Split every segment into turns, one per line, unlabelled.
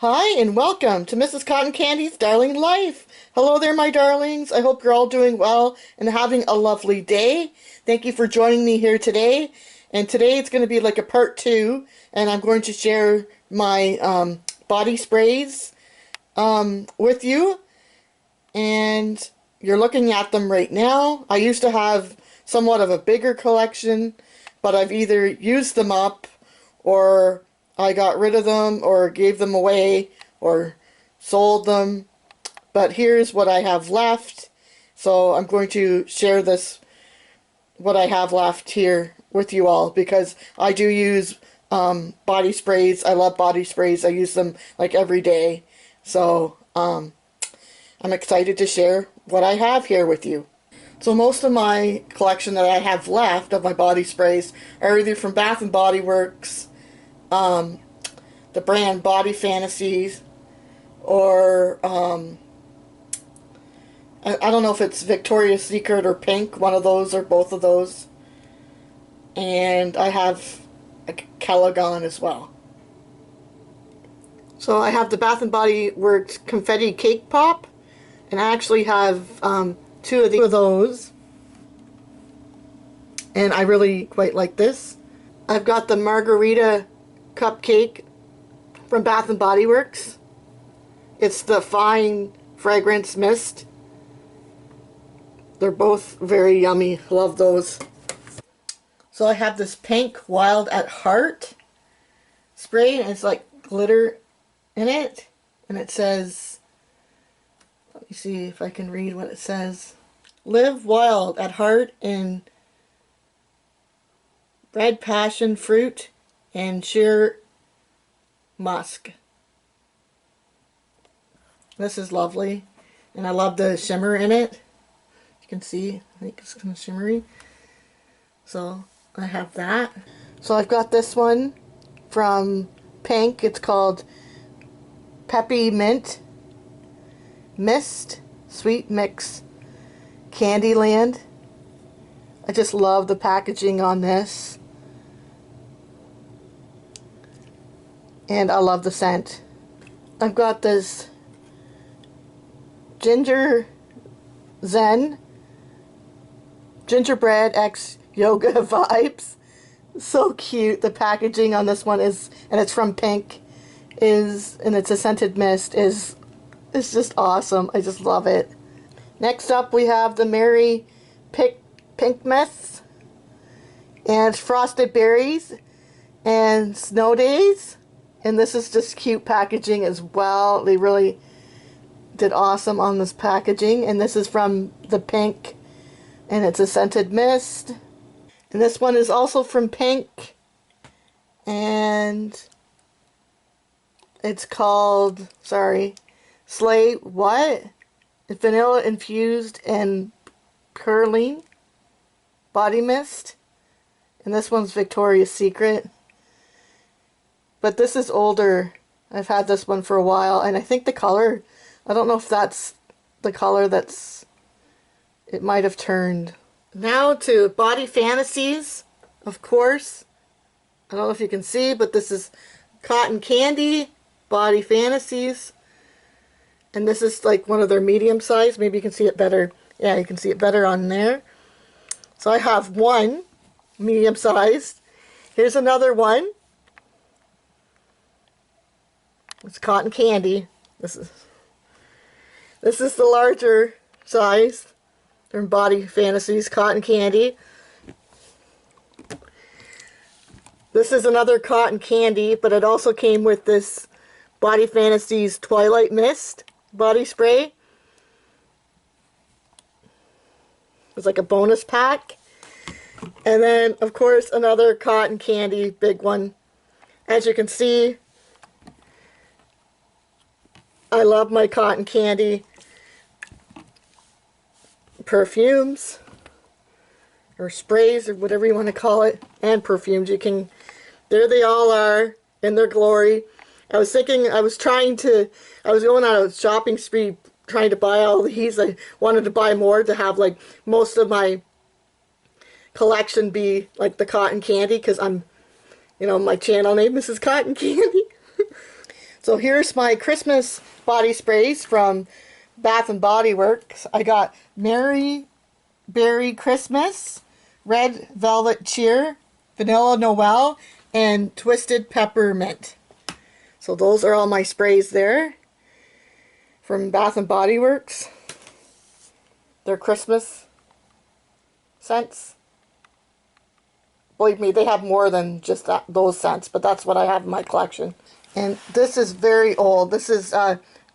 Hi and welcome to Mrs. Cotton Candy's Darling Life. Hello there, my darlings. I hope you're all doing well and having a lovely day. Thank you for joining me here today. And today it's going to be like a part 2, and I'm going to share my body sprays with you. And you're looking at them right now. I used to have somewhat of a bigger collection, but I've either used them up or I got rid of them or gave them away or sold them. But here's what I have left. So I'm going to share this, what I have left here with you all, because I do use body sprays. I love body sprays. I use them like every day. So I'm excited to share what I have here with you. So most of my collection that I have left of my body sprays are either from Bath and Body Works, the brand Body Fantasies, or I don't know if it's Victoria's Secret or Pink, one of those or both of those. And I have a Calagon as well. So I have the Bath and Body Works Confetti Cake Pop, and I actually have 2 of those, and I really quite like this. I've got the Margarita Cupcake from Bath and Body Works. It's the Fine Fragrance Mist. They're both very yummy. Love those. So I have this Pink Wild at Heart spray, and it's like glitter in it, and it says, let me see if I can read what it says. Live wild at heart in red passion fruit and sheer musk. This is lovely, and I love the shimmer in it. You can see, I think it's kind of shimmery. So I have that. So I've got this one from Pink. It's called Peppy Mint Mist Sweet Mix Candyland. I just love the packaging on this, and I love the scent. I've got this Ginger Zen Gingerbread X Yoga Vibes. So cute. The packaging on this one is, and it's from Pink, and it's a scented mist, it's just awesome. I just love it. Next up we have the Merry Pink Mist, and it's Frosted Berries and Snow Days, and this is just cute packaging as well. They really did awesome on this packaging, and this is from the Pink, and it's a scented mist. And this one is also from Pink, and it's called, Slay what? Vanilla infused and curling body mist. And this one's Victoria's Secret. But this is older. I've had this one for a while, and I think the color, I don't know if that's the color it might have turned. Now to Body Fantasies, of course. I don't know if you can see, but this is Cotton Candy Body Fantasies. And this is like one of their medium size. Maybe you can see it better. Yeah, you can see it better on there. So I have one medium sized. Here's another one. It's Cotton Candy. This is the larger size from Body Fantasies, Cotton Candy. This is another Cotton Candy, but it also came with this Body Fantasies Twilight Mist body spray. It's like a bonus pack. And then, of course, another Cotton Candy, big one. As you can see, I love my Cotton Candy perfumes, or sprays, or whatever you want to call it, and perfumes. There they all are in their glory. I was going on a shopping spree trying to buy all these. I wanted to buy more to have like most of my collection be like the Cotton Candy, because I'm, my channel name is Cotton Candy. So here's my Christmas body sprays from Bath and Body Works. I got Merry Berry Christmas, Red Velvet Cheer, Vanilla Noel, and Twisted Peppermint. So those are all my sprays there from Bath and Body Works. They're Christmas scents. Believe me, they have more than just those scents, but that's what I have in my collection. And this is very old. This is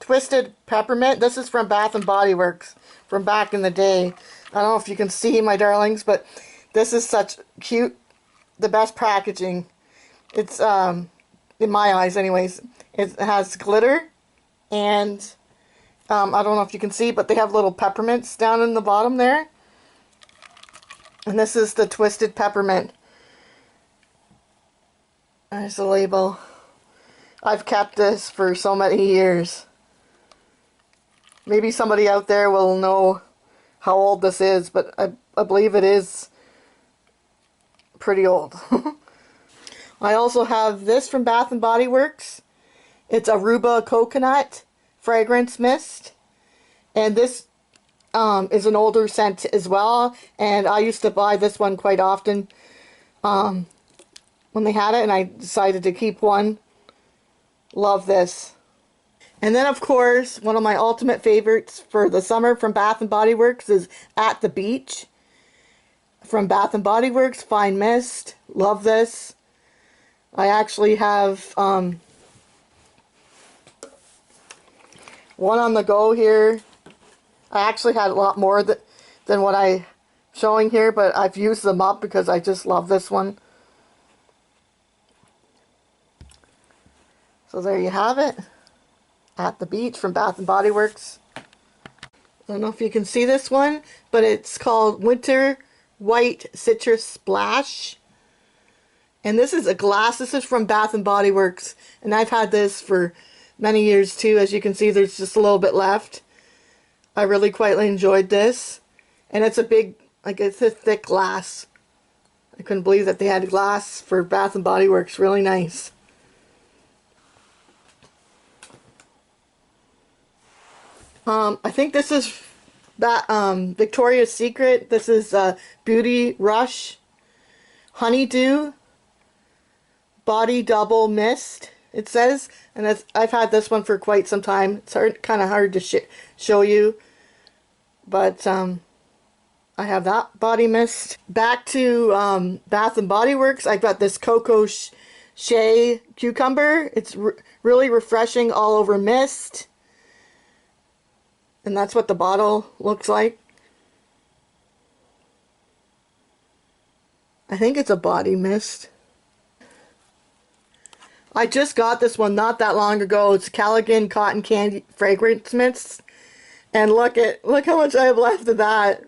Twisted Peppermint. This is from Bath and Body Works from back in the day. I don't know if you can see, my darlings, but this is such cute, the best packaging. It's, in my eyes anyways, it has glitter, and I don't know if you can see, but they have little peppermints down in the bottom there. And this is the Twisted Peppermint. There's the label. I've kept this for so many years. Maybe somebody out there will know how old this is, but I believe it is pretty old. I also have this from Bath and Body Works. It's Aruba Coconut Fragrance Mist. And this is an older scent as well. And I used to buy this one quite often when they had it, and I decided to keep one. Love this. And then, of course, one of my ultimate favorites for the summer from Bath and Body Works is At the Beach. From Bath and Body Works, Fine Mist. Love this. I actually have one on the go here. I actually had a lot more than what I'm showing here, but I've used them up because I just love this one. So there you have it. At the Beach from Bath and Body Works. I don't know if you can see this one, but it's called Winter White Citrus Splash. And this is a glass. This is from Bath and Body Works. And I've had this for many years too. As you can see, there's just a little bit left. I really quite enjoyed this. And it's a big, like, it's a thick glass. I couldn't believe that they had glass for Bath and Body Works. Really nice. I think this is that Victoria's Secret. This is Beauty Rush Honeydew Body Double Mist, it says. And I've had this one for quite some time. It's kind of hard to show you. But I have that body mist. Back to Bath and Body Works. I've got this Cocoa Shea Cucumber. It's really refreshing all over mist. And that's what the bottle looks like. I think it's a body mist. I just got this one not that long ago. It's Callaghan Cotton Candy Fragrance Mist. And look how much I have left of that.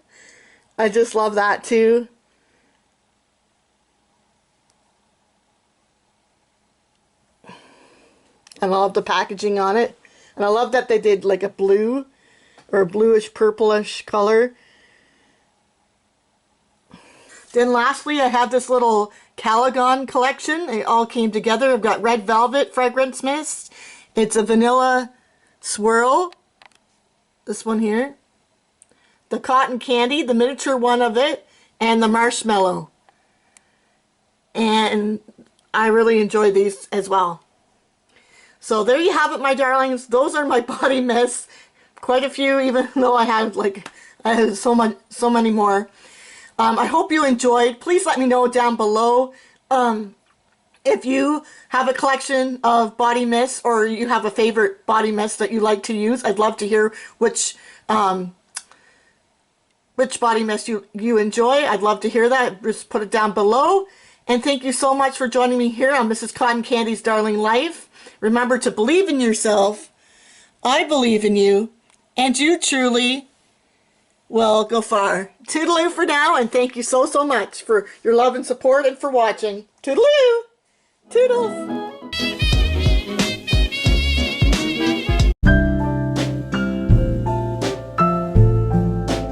I just love that too. And I love the packaging on it. And I love that they did like a blue or a bluish purplish color. Then lastly, I have this little Callaghan collection. They all came together. I've got Red Velvet Fragrance Mist. It's a vanilla swirl. This one here. The Cotton Candy, the miniature one of it, and the marshmallow. And I really enjoy these as well. So there you have it, my darlings. Those are my body mists. Quite a few, even though I had so many more. I hope you enjoyed. Please let me know down below if you have a collection of body mists or you have a favorite body mist that you like to use. I'd love to hear which body mist you enjoy. I'd love to hear that. Just put it down below. And thank you so much for joining me here on Mrs. Cotton Candy's Darling Life. Remember to believe in yourself. I believe in you. And you truly will go far. Toodaloo for now, and thank you so much for your love and support and for watching. Toodaloo! Toodles!